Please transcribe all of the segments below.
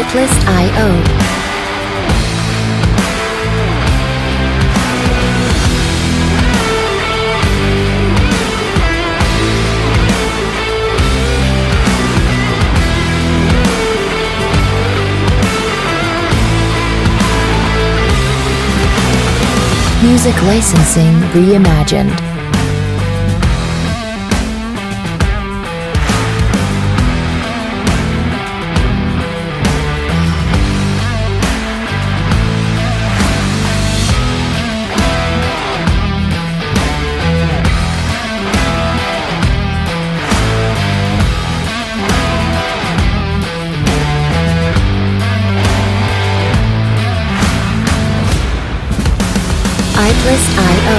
iPlist.io. Music licensing reimagined. iPlist.io.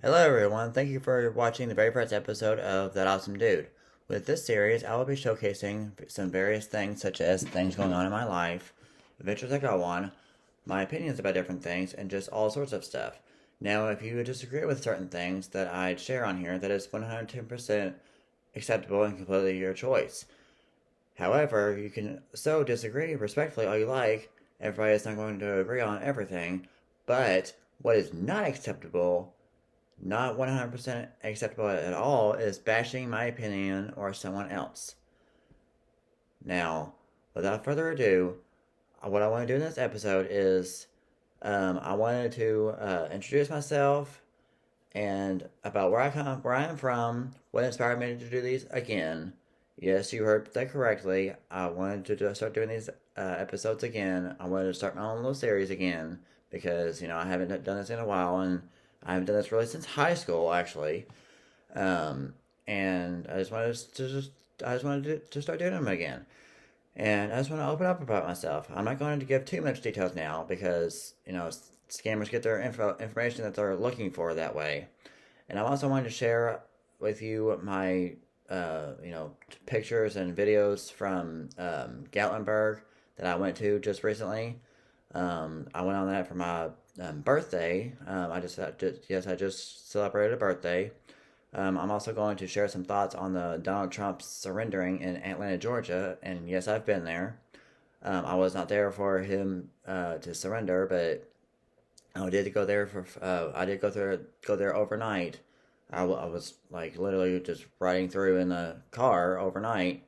Hello everyone, thank you for watching the very first episode of That Awesome Dude. With this series, I will be showcasing some various things such as things going on in my life, adventures I go on, my opinions about different things, and just all sorts of stuff. Now, if you disagree with certain things that I'd share on here, that is 110% acceptable and completely your choice. However, you can so disagree respectfully all you like. Everybody is not going to agree on everything, but what is not acceptable, not 100% acceptable at all, is bashing my opinion or someone else. Now, without further ado, what I want to do in this episode is I wanted to introduce myself and about where I am from, what inspired me to do these again. Yes, you heard that correctly. I wanted to start doing these episodes again. I wanted to start my own little series again because I haven't done this in a while, and I haven't done this really since high school actually. And I just wanted to start doing them again. And I just want to open up about myself. I'm not going to give too much details now because, scammers get their information that they're looking for that way. And I also wanted to share with you my, pictures and videos from Gatlinburg that I went to just recently. I went on that for my birthday. I just celebrated a birthday. I'm also going to share some thoughts on the Donald Trump surrendering in Atlanta, Georgia, and yes, I've been there. I was not there for him to surrender, but I did go there go there overnight. I was like literally just riding through in the car overnight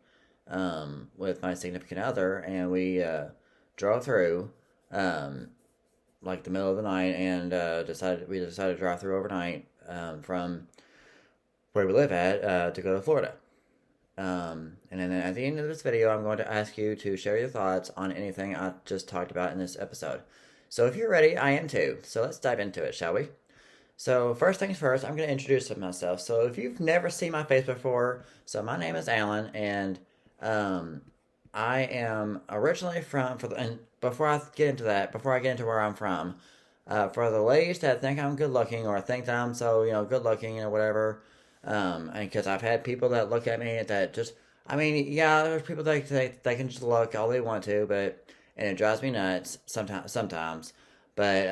with my significant other, and we drove through like the middle of the night and decided to drive through overnight from where we live at to go to Florida. And then at the end of this video, I'm going to ask you to share your thoughts on anything I just talked about in this episode. So if you're ready, I am too. So let's dive into it, shall we? So first things first, I'm going to introduce myself. So if you've never seen my face before, so my name is Alan, and I am originally and before I get into where I'm from, for the ladies that think I'm good looking or think that I'm so, good looking or whatever, and because I've had people that look at me that just, there's people that they can just look all they want to, and it drives me nuts sometimes, but,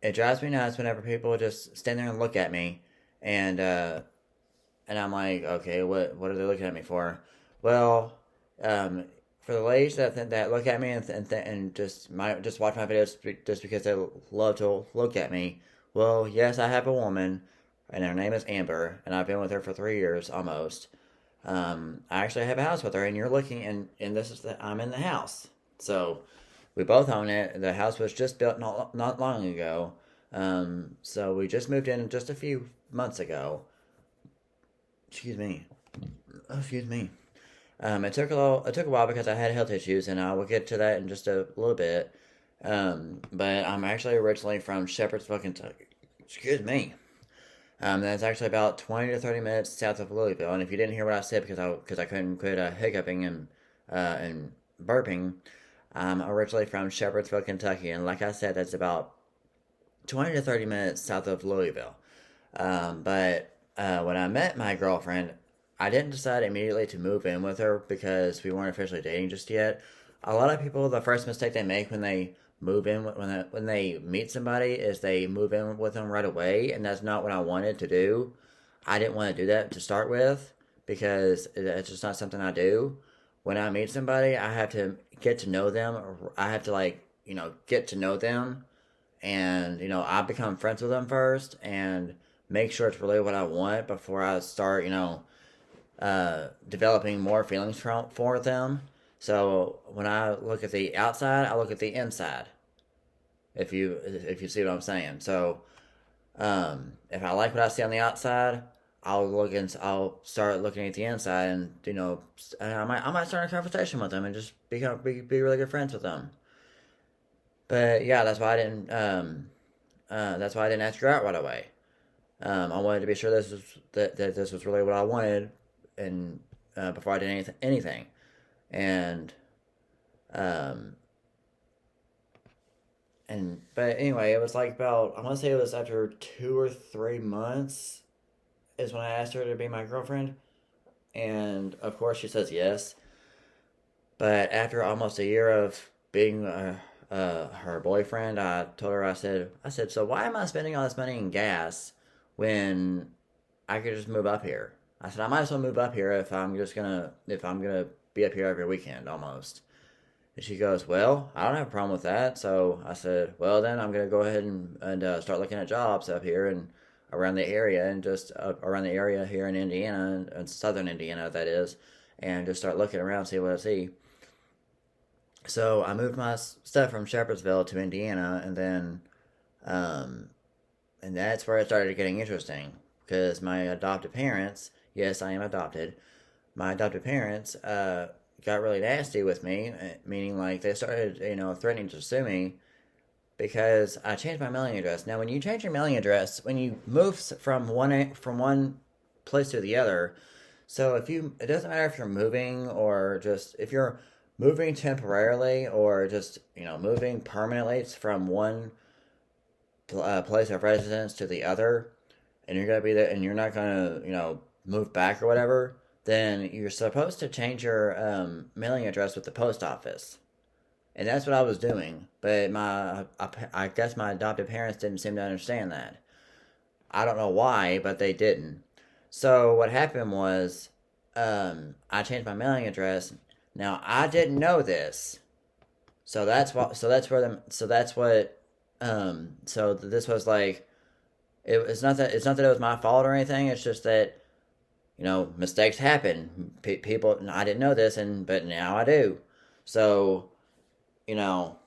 it drives me nuts whenever people just stand there and look at me, and I'm like, okay, what are they looking at me for? Well, for the ladies that look at me and just watch my videos just because they love to look at me, well, yes, I have a woman, and her name is Amber, and I've been with her for 3 years almost. I actually have a house with her, and you're looking, and I'm in the house, so we both own it. The house was just built not long ago, so we just moved in just a few months ago. Excuse me. It took a while because I had health issues, and I will get to that in just a little bit. But I'm actually originally from Shepherdsville, Kentucky. Excuse me. That's actually about 20 to 30 minutes south of Louisville. And if you didn't hear what I said because I couldn't quit hiccuping and burping, I'm originally from Shepherdsville, Kentucky, and like I said, that's about 20 to 30 minutes south of Louisville. But when I met my girlfriend, I didn't decide immediately to move in with her because we weren't officially dating just yet. A lot of people, the first mistake they make when they move in, when they meet somebody, is they move in with them right away, and that's not what I wanted to do. I didn't want to do that to start with because it's just not something I do. When I meet somebody, I have to get to know them. I have to get to know them, and I become friends with them first and make sure it's really what I want before I start developing more feelings for them. So when I look at the outside, I look at the inside. If you see what I'm saying. So if I like what I see on the outside, I'll start looking at the inside, and I might start a conversation with them and just be really good friends with them. But yeah, that's why I didn't ask her out right away. I wanted to be sure that this was really what I wanted, and before I did anything, and um, but anyway, it was like about, I want to say it was after 2 or 3 months is when I asked her to be my girlfriend, and of course she says yes. But after almost a year of being her boyfriend, I told her, I said, so why am I spending all this money in gas when I could just move up here? I said, I might as well move up here if I'm gonna be up here every weekend almost. And she goes, well, I don't have a problem with that. So I said, well, then I'm gonna go ahead and start looking at jobs up here and around the area, and just around the area here in Indiana, and southern Indiana that is, and just start looking around, see what I see. So I moved my stuff from Shepherdsville to Indiana, and then, um, and that's where it started getting interesting because my adopted parents, yes, I am adopted. My adopted parents got really nasty with me, meaning like they started, threatening to sue me because I changed my mailing address. Now, when you change your mailing address, when you move from one place to the other, so it doesn't matter if you're moving or just if you're moving temporarily or just moving permanently from one place of residence to the other, and you're gonna be there, and you're not gonna move back or whatever, then you're supposed to change your mailing address with the post office. And that's what I was doing, but I guess my adopted parents didn't seem to understand that. I don't know why, but they didn't. So what happened was, I changed my mailing address. Now I didn't know this, so that's what. So that's where the. So that's what. So this was like. It's not that it was my fault or anything. It's just that mistakes happen. People. I didn't know this, but now I do. So you know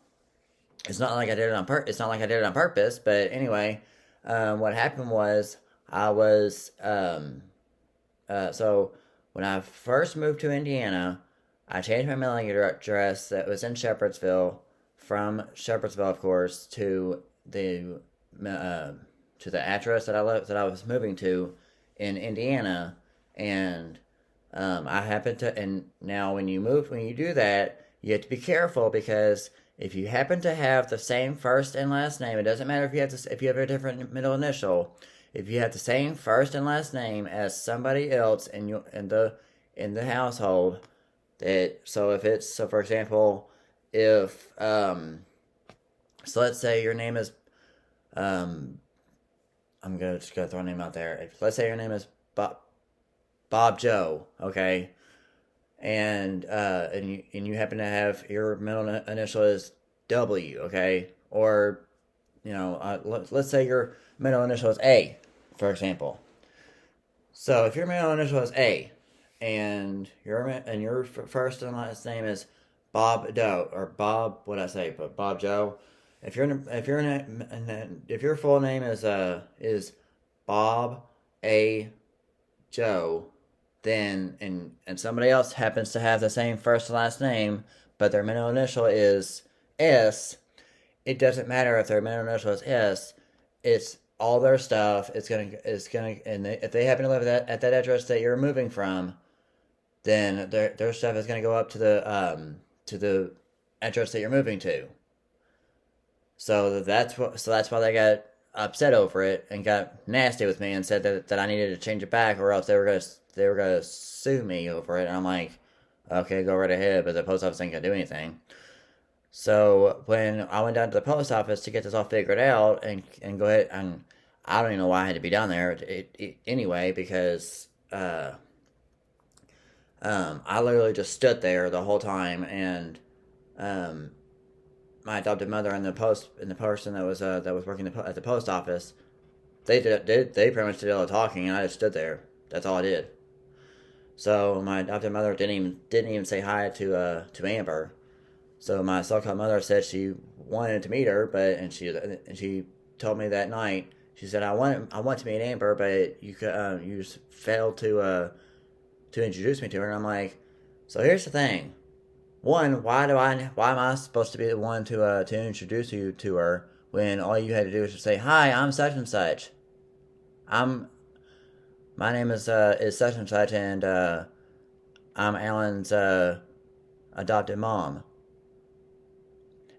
it's not like I did it on It's not like I did it on purpose. But anyway, what happened was I was so when I first moved to Indiana, I changed my mailing address that was in Shepherdsville from Shepherdsville, of course, uh, to the address that I was moving to in Indiana, and I happened to. And now, when you do that, you have to be careful because if you happen to have the same first and last name, it doesn't matter if you have a different middle initial. If you have the same first and last name as somebody else in the household, so for example, if so let's say your name is um just gonna throw a name out there. Let's say your name is Bob Joe, okay, and you happen to have your middle initial is W, okay, or let's say your middle initial is A, for example. So if your middle initial is A, and your first and last name is Bob Doe or Bob, what I say, but Bob Joe. If your full name is Bob A Joe, then and somebody else happens to have the same first and last name, but their middle initial is S, it doesn't matter if their middle initial is S. It's all their stuff. And if they happen to live at that address that you're moving from, then their stuff is gonna go up to the address that you're moving to. So that's why they got upset over it and got nasty with me and said that I needed to change it back, or else they were gonna sue me over it, and I'm like, okay, go right ahead, but the post office ain't gonna do anything. So when I went down to the post office to get this all figured out and go ahead, and I don't even know why I had to be down there anyway, because I literally just stood there the whole time, and um, my adopted mother and the person that was working at the post office, they pretty much did all the talking, and I just stood there. That's all I did. So my adopted mother didn't even say hi to Amber. So my so-called mother said she wanted to meet her, and she told me that night. She said, I want to meet Amber, but you just failed to introduce me to her." And I'm like, so here's the thing. One, why am I supposed to be the one to introduce you to her when all you had to do is just say, "Hi, I'm such and such. I'm my name is such and such, and I'm Alan's adopted mom."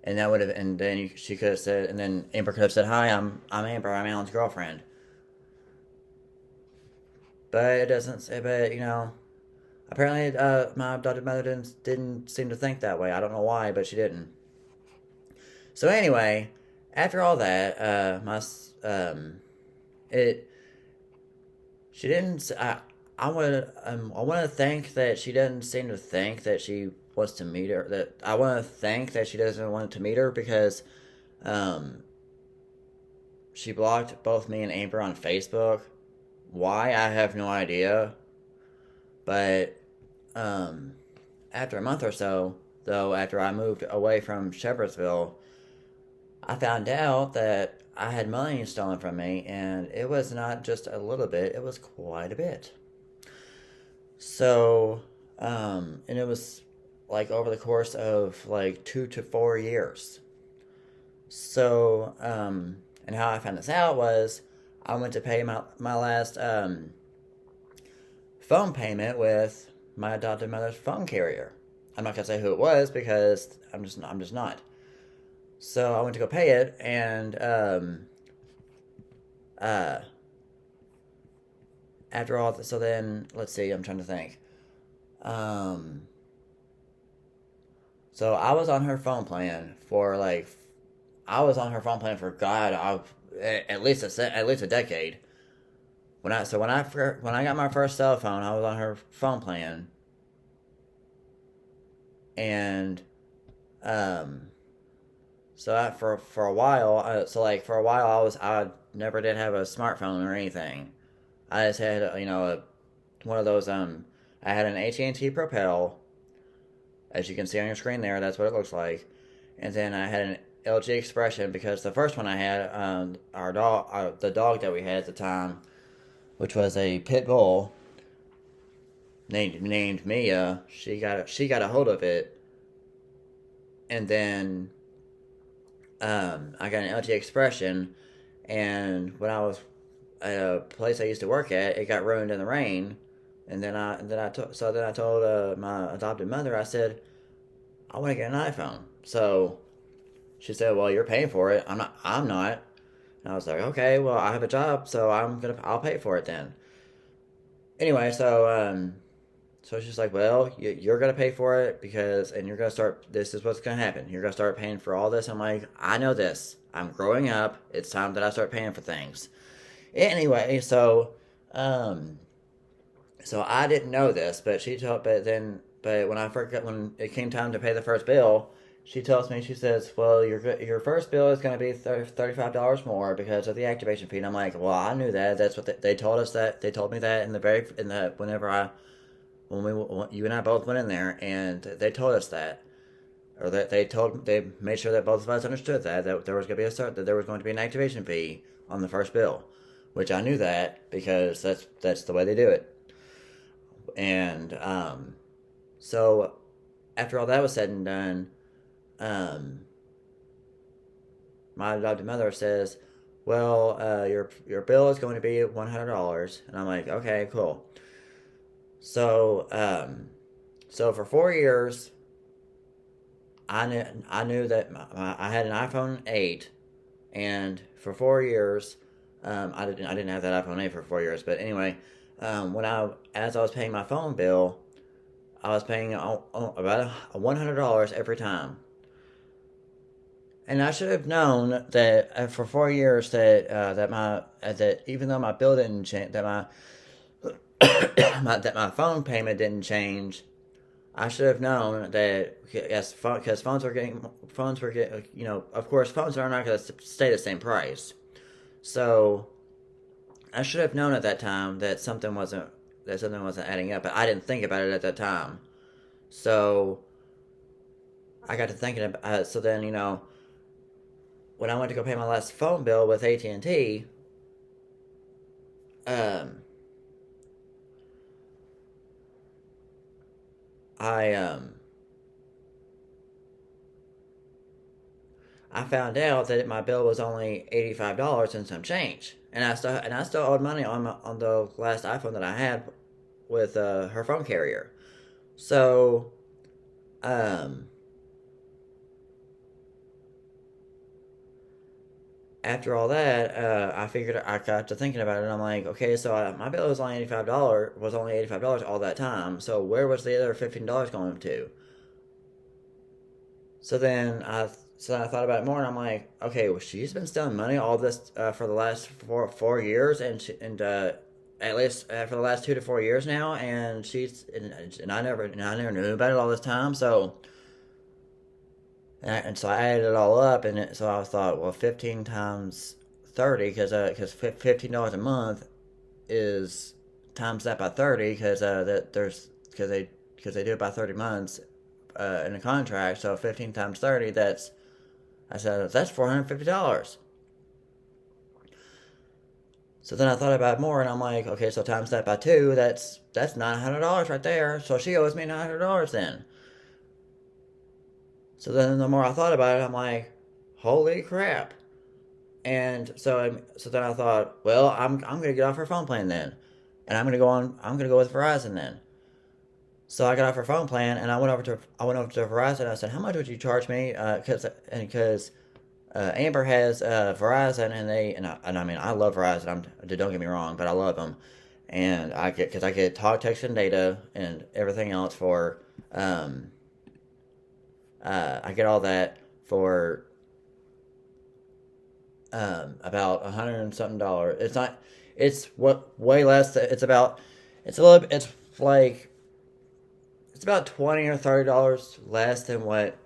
And that would have, and then she could have said, and then Amber could have said, "Hi, I'm Amber. I'm Alan's girlfriend." But it doesn't say. But apparently, my adopted mother didn't seem to think that way. I don't know why, but she didn't. So anyway, after all that, it she didn't. I want to think that she doesn't seem to think that she wants to meet her. That I want to think that she doesn't want to meet her because, um, she blocked both me and Amber on Facebook. Why, I have no idea. But after a month or so, though, after I moved away from Shepherdsville, I found out that I had money stolen from me, and it was not just a little bit, it was quite a bit. So, and it was like over the course of like 2 to 4 years. So, and how I found this out was I went to pay my last phone payment with my adopted mother's phone carrier. I'm not gonna say who it was because I'm just not. So I went to go pay it, and uh, after all, so then let's see. I'm trying to think. Um, so I was on her phone plan for God, at least a decade. When I got my first cell phone, I was on her phone plan, and um, for a while, I never did have a smartphone or anything. I just had one of those I had an AT&T Propel, as you can see on your screen there. That's what it looks like, and then I had an LG Expression because the first one I had, the dog that we had at the time, which was a pit bull named Mia. She got a hold of it, and then I got an LG Expression, and when I was at a place I used to work at, it got ruined in the rain, and then I told my adopted mother. I said, I want to get an iPhone. So she said, "Well, you're paying for it." I'm not. And I was like, "Okay, well, I have a job, so I'll pay for it then." Anyway, so she's like, "Well, you're gonna pay for it and you're gonna start. This is what's gonna happen. You're gonna start paying for all this." I'm like, "I know this. I'm growing up. It's time that I start paying for things." Anyway, so I didn't know this, but when it came time to pay the first bill, she tells me, she says, "Well, your first bill is going to be $35 more because of the activation fee." And I'm like, "Well, I knew that. That's what they told us. They told me that when you and I both went in there, and they told us that, or that they made sure that both of us understood that there was going to be an activation fee on the first bill, which I knew that because that's the way they do it." And so after all that was said and done, my adopted mother says, "Well, your bill is going to be $100." And I'm like, "Okay, cool." So so for 4 years, I knew that I had an iPhone 8, and for 4 years, I didn't have that iPhone 8 for 4 years, but anyway, as I was paying my phone bill, I was paying about $100 every time. And I should have known that for 4 years that even though my bill didn't change, that that my phone payment didn't change. I should have known that because phones were getting, of course phones are not going to stay the same price. So I should have known at that time that something wasn't adding up, but I didn't think about it at that time. So I got to thinking about it. So then when I went to go pay my last phone bill with AT&T, um, I I found out that my bill was only $85 and some change, and I still owed money on the last iPhone that I had with her phone carrier. So um, after all that, I got to thinking about it, and I'm like, okay, so my bill was only $85 all that time. So where was the other $15 going to? So then I thought about it more, and I'm like, okay, well, she's been stealing money all this for the last 4 years, and at least for the last 2 to 4 years now, and I never knew about it all this time. So so I added it all up, so I thought, well, 15 times 30, because $15 a month is times that by 30, because they do it by 30 months in a contract. So 15 times 30, that's $450. So then I thought about it more, and I'm like, okay, so times that by two, that's $900 right there. So she owes me $900 then. So then the more I thought about it, I'm like, holy crap. And so then I thought, well, I'm gonna get off her phone plan then, and I'm gonna go with Verizon then. So I got off her phone plan, and I went over to Verizon. And I said, how much would you charge me? Because Amber has Verizon, and I mean, I love Verizon. Don't get me wrong, but I love them, and I get talk, text, and data and everything else for I get all that for about $100 and something dollars. It's not. It's what way less. It's about. It's a little. It's like. It's about $20 or $30 less than what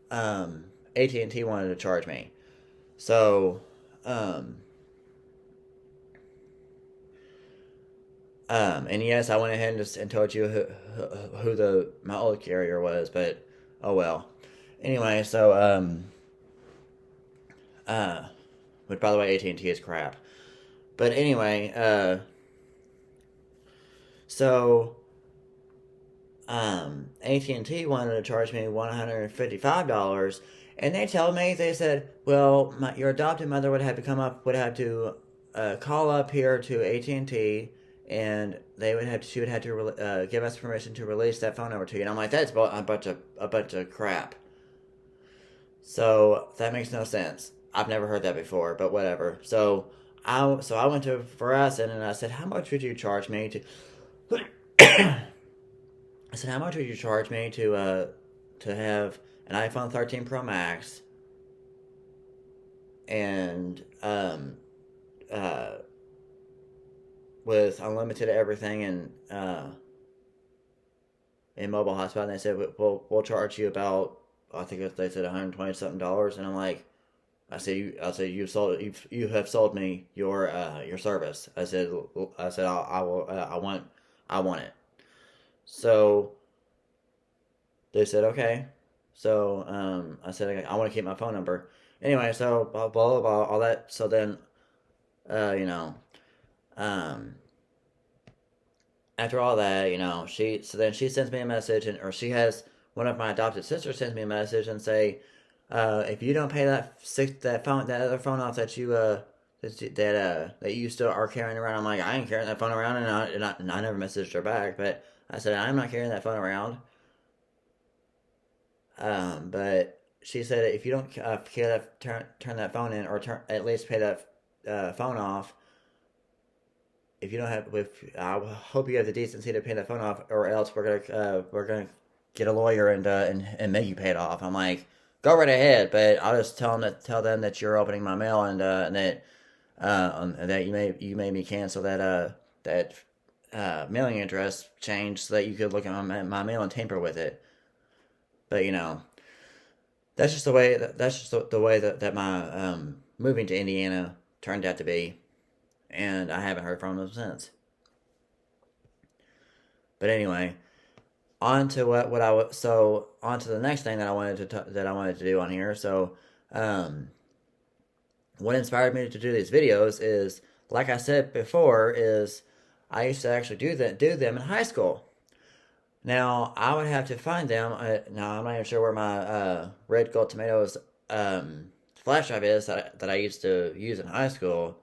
AT&T wanted to charge me. So and yes, I went ahead and told you who my old carrier was, but oh well. Anyway, so but by the way, AT&T is crap. But anyway, so AT&T wanted to charge me $155, and they said, well, your adopted mother would have to call up here to AT&T, and she would have to give us permission to release that phone number to you. And I'm like, that's a bunch of crap. So that makes no sense. I've never heard that before, but whatever. So I went to Verizon, and I said, how much would you charge me to? I said, how much would you charge me to have an iPhone 13 Pro Max and with unlimited everything and mobile hotspot? And they said, we'll charge you about, I think they said $120 something, and I'm like, I said you have sold me your service. I said I want it. So they said, okay. So I said, I want to keep my phone number. Anyway, so blah, blah, blah, all that. So then, um, after all that, then she sends me a message, or she has one of my adopted sisters sends me a message and say, if you don't pay that other phone off that you still are carrying around. I'm like, I ain't carrying that phone around, and I never messaged her back, but I said, I'm not carrying that phone around. But she said, if you don't turn that phone in, or at least pay that phone off, if you don't have, if I hope you have the decency to pay the phone off, or else we're gonna get a lawyer and make you pay it off. I'm like, go right ahead, but I'll just tell them that you're opening my mail and that you made me cancel that mailing address change so that you could look at my mail and tamper with it. But that's just the way that my moving to Indiana turned out to be, and I haven't heard from them since. But anyway, on to on to the next thing that I wanted to do on here. So, um, what inspired me to do these videos is, like I said before, is I used to actually do them in high school. Now I would have to find them. Now I'm not even sure where my Red Gold Tomatoes flash drive is that I used to use in high school.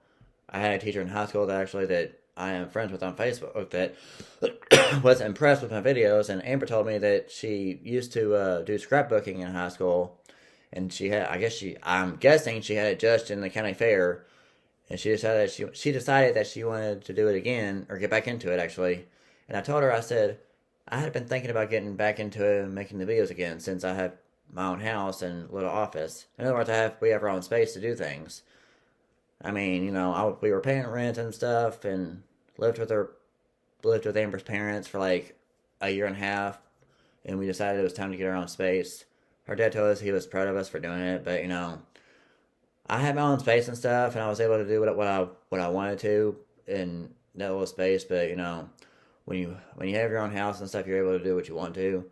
I had a teacher in high school that I am friends with on Facebook that was impressed with my videos, and Amber told me that she used to do scrapbooking in high school, and I'm guessing she had it judged in the county fair, and she decided that she wanted to do it again or get back into it actually. And I told her, I said, I had been thinking about getting back into it and making the videos again since I have my own house and little office. In other words, we have our own space to do things. I mean, we were paying rent and stuff, and lived with Amber's parents for like a year and a half, and we decided it was time to get our own space. Her dad told us he was proud of us for doing it, but I had my own space and stuff, and I was able to do what I wanted to in that little space. But when you have your own house and stuff, you're able to do what you want to.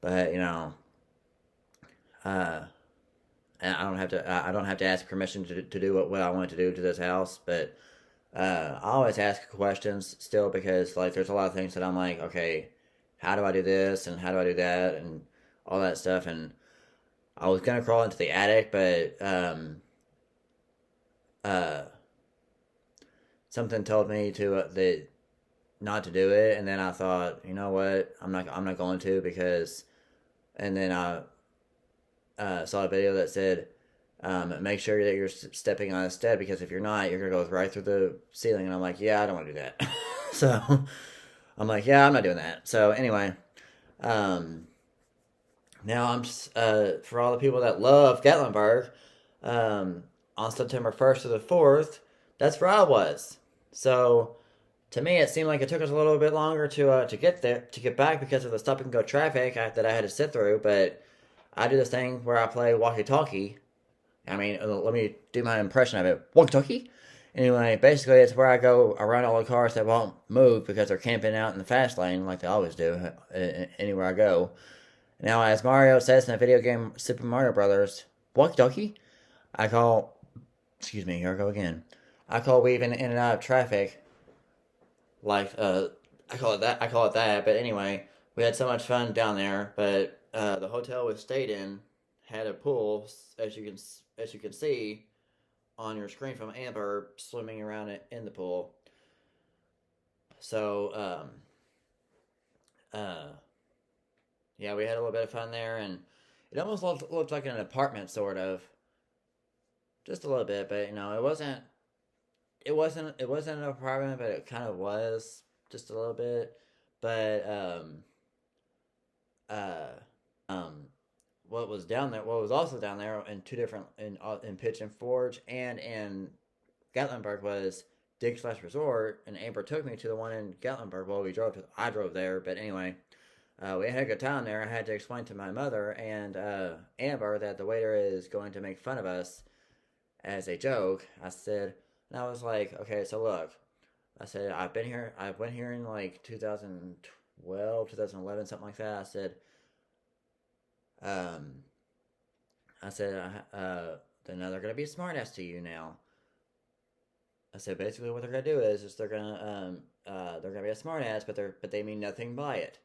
But uh, and I don't have to ask permission to do what I want to do to this house. But I always ask questions still, because like there's a lot of things that I'm like, okay, how do I do this and how do I do that and all that stuff. And I was gonna crawl into the attic, but uh, something told me that not to do it, and then I thought, you know what, I'm not going to, because, and then I saw a video that said, make sure that you're stepping on a step, because if you're not, you're gonna go right through the ceiling. And I'm like, yeah, I don't want to do that. So I'm like, yeah, I'm not doing that. So anyway, um, now I'm just for all the people that love Gatlinburg, um, on September 1st to the 4th, that's where I was. So to me, it seemed like it took us a little bit longer to get back, because of the stop and go traffic that I had to sit through. But I do this thing where I play walkie talkie. I mean, let me do my impression of it. Walkie talkie. Anyway, basically, it's where I go around all the cars that won't move because they're camping out in the fast lane like they always do anywhere I go. Now, as Mario says in the video game Super Mario Brothers, walkie talkie, I call. Excuse me, here I go again. I call weaving in and out of traffic, like I call it that. But anyway, we had so much fun down there. But the hotel we stayed in had a pool, as you can see on your screen from Amber, swimming around in the pool. So yeah, we had a little bit of fun there, and it almost looked like an apartment, sort of, just a little bit. But it wasn't an apartment, but it kind of was just a little bit. But uh, um, what was also down there in two different in Pitch and Forge and in Gatlinburg was Dig Slash Resort, and Amber took me to the one in Gatlinburg. Well, I drove there, but anyway, we had a good time there. I had to explain to my mother and Amber that the waiter is going to make fun of us as a joke. And I was like, okay, so look, I said, I went here in like 2012, 2011, something like that. Um, I said, then they're gonna be a smartass to you now. I said, basically what they're gonna do is they're gonna be a smartass, but they mean nothing by it.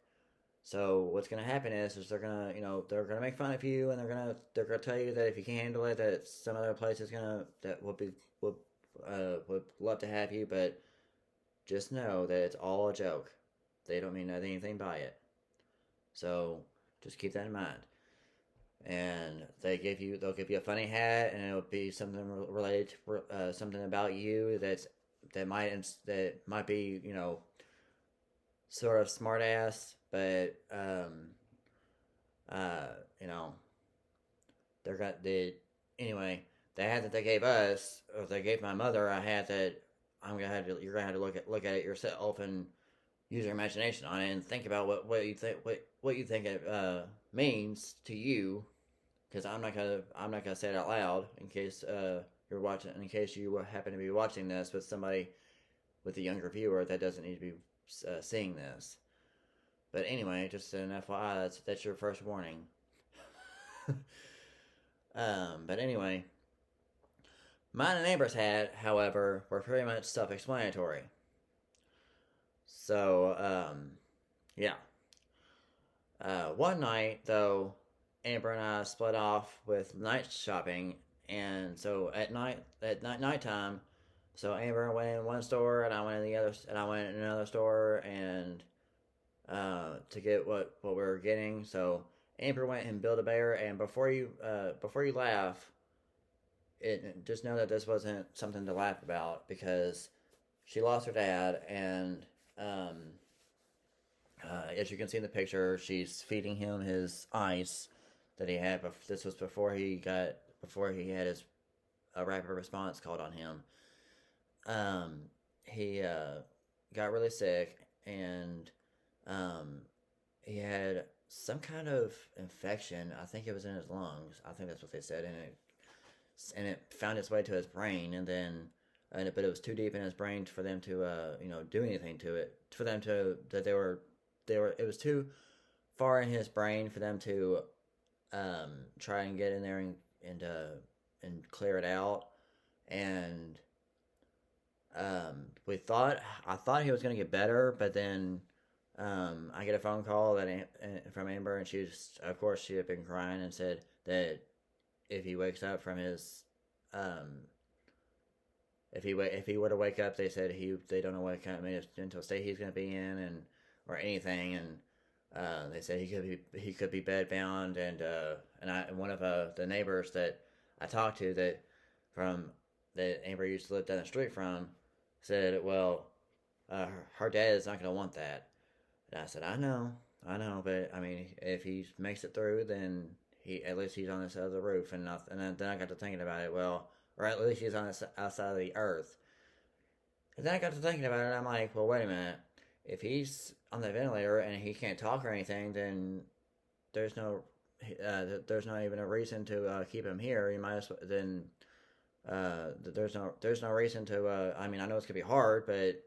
So what's gonna happen is they're gonna make fun of you, and they're gonna tell you that if you can't handle it, that some other place is gonna that would love to have you, but just know that it's all a joke. They don't mean anything by it. So just keep that in mind. And they'll give you a funny hat, and it'll be something related to something about you that's that might be, sort of smart ass, but you know, they're got the anyway. The hat that they gave us, or they gave my mother, a hat that you're gonna have to look at it yourself and use your imagination on it and think about what you think it means to you, because I'm not gonna say it out loud in case you're watching, in case you happen to be watching this with somebody, with a younger viewer that doesn't need to be seeing this. But anyway, just an FYI, that's your first warning. But anyway, mine and neighbor's hat, however, were pretty much self-explanatory. So, yeah. One night, though, Amber and I split off with night shopping, and so at nighttime, so Amber went in one store, and I went in the other, and I went in another store, and to get what we were getting. So Amber went and built a bear, and before you laugh, just know that this wasn't something to laugh about, because she lost her dad, and as you can see in the picture, she's feeding him his ice that he had. This was before he had his rapid response called on him. He got really sick, and he had some kind of infection. I think it was in his lungs. I think that's what they said, and it found its way to his brain, but it was too deep in his brain for them to do anything to it. For them to it was too far in his brain for them to try and get in there and clear it out. And I thought he was gonna get better, but then I get a phone call from Amber, and she had been crying and said that if he wakes up from his if he were to wake up, they said they don't know what kind of mental state he's gonna be in, or anything, and they said he could be bedbound, and one of the neighbors that I talked to that Amber used to live down the street from said, well, her dad is not gonna want that. And I said, I know, but I mean, if he makes it through, then at least he's on this other roof, and then I got to thinking about it. Well, or at least he's on this outside of the earth. And then I got to thinking about it, and I'm like, well, wait a minute. If he's on the ventilator and he can't talk or anything, then there's not even a reason to keep him here. You might as well then. There's no reason to. I mean, I know it's gonna be hard, but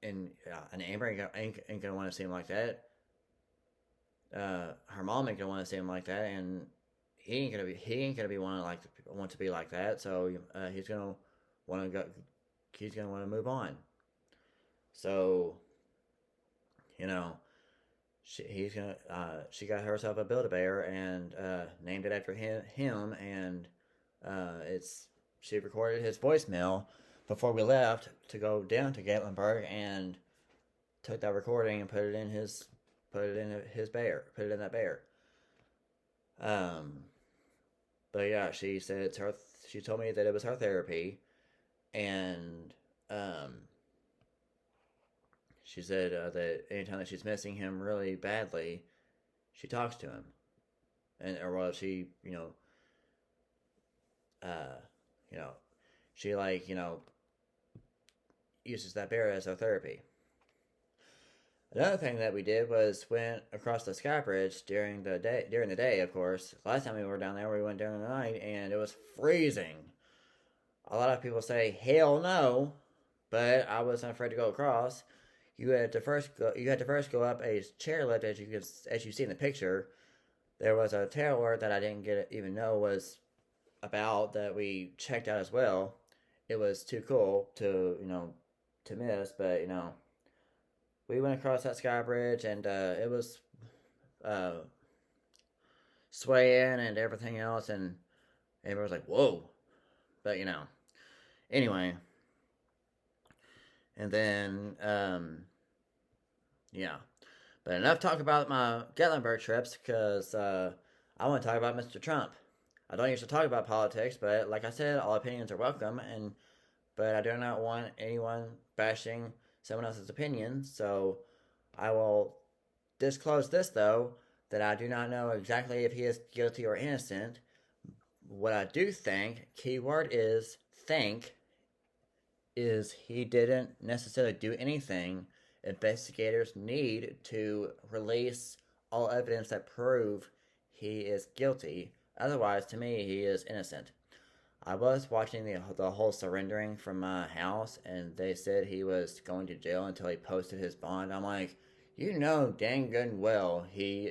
and Amber ain't gonna want to see him like that. Her mom ain't gonna want to see him like that, and he ain't gonna be want to be like that. So he's gonna want to go. He's gonna want to move on. So, she got herself a Build-A-Bear and named it after him, and she recorded his voicemail before we left to go down to Gatlinburg, and took that recording and put it in that bear. But yeah, she said she told me that it was her therapy, and she said that anytime that she's missing him really badly, she talks to him, she uses that bear as her therapy. Another thing that we did was went across the Sky Bridge during the day, of course. Last time we were down there, we went during the night, and it was freezing. A lot of people say, hell no, but I wasn't afraid to go across. You had to first go up a chairlift, as you see in the picture. There was a tower that I didn't even know was about, that we checked out as well. It was too cool to miss, but we went across that Sky Bridge, and it was swaying and everything else, and everyone was like, whoa. But anyway, and then yeah, but enough talk about my Gatlinburg trips, because I want to talk about Mr. Trump. I don't usually talk about politics, but like I said, all opinions are welcome, and but I do not want anyone bashing someone else's opinion. So I will disclose this, though, that I do not know exactly if he is guilty or innocent. What I do think, keyword is think, is he didn't necessarily do anything. Investigators need to release all evidence that prove he is guilty. Otherwise, to me, he is innocent. I was watching the whole surrendering from my house, and they said he was going to jail until he posted his bond. I'm like, you know, dang good and well, he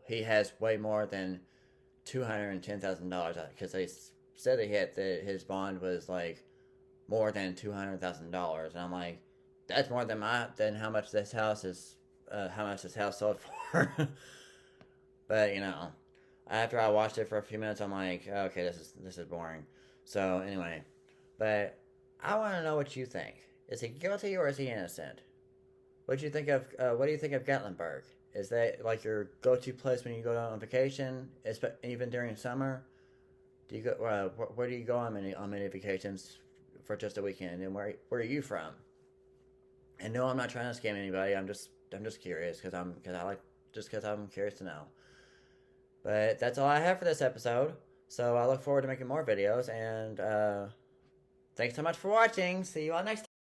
has way more than $210,000 because they said that his bond was like more than $200,000, and I'm like, that's more than how much this house sold for. But after I watched it for a few minutes, I'm like, okay, this is boring. So anyway, but I want to know what you think. Is he guilty or is he innocent? What do you think of Gatlinburg? Is that like your go-to place when you go on vacation, even during summer? Do you go? Where do you go on many vacations for just a weekend? And where are you from? And no, I'm not trying to scam anybody. I'm just curious because I'm curious to know. But that's all I have for this episode. So I look forward to making more videos. And thanks so much for watching. See you all next time.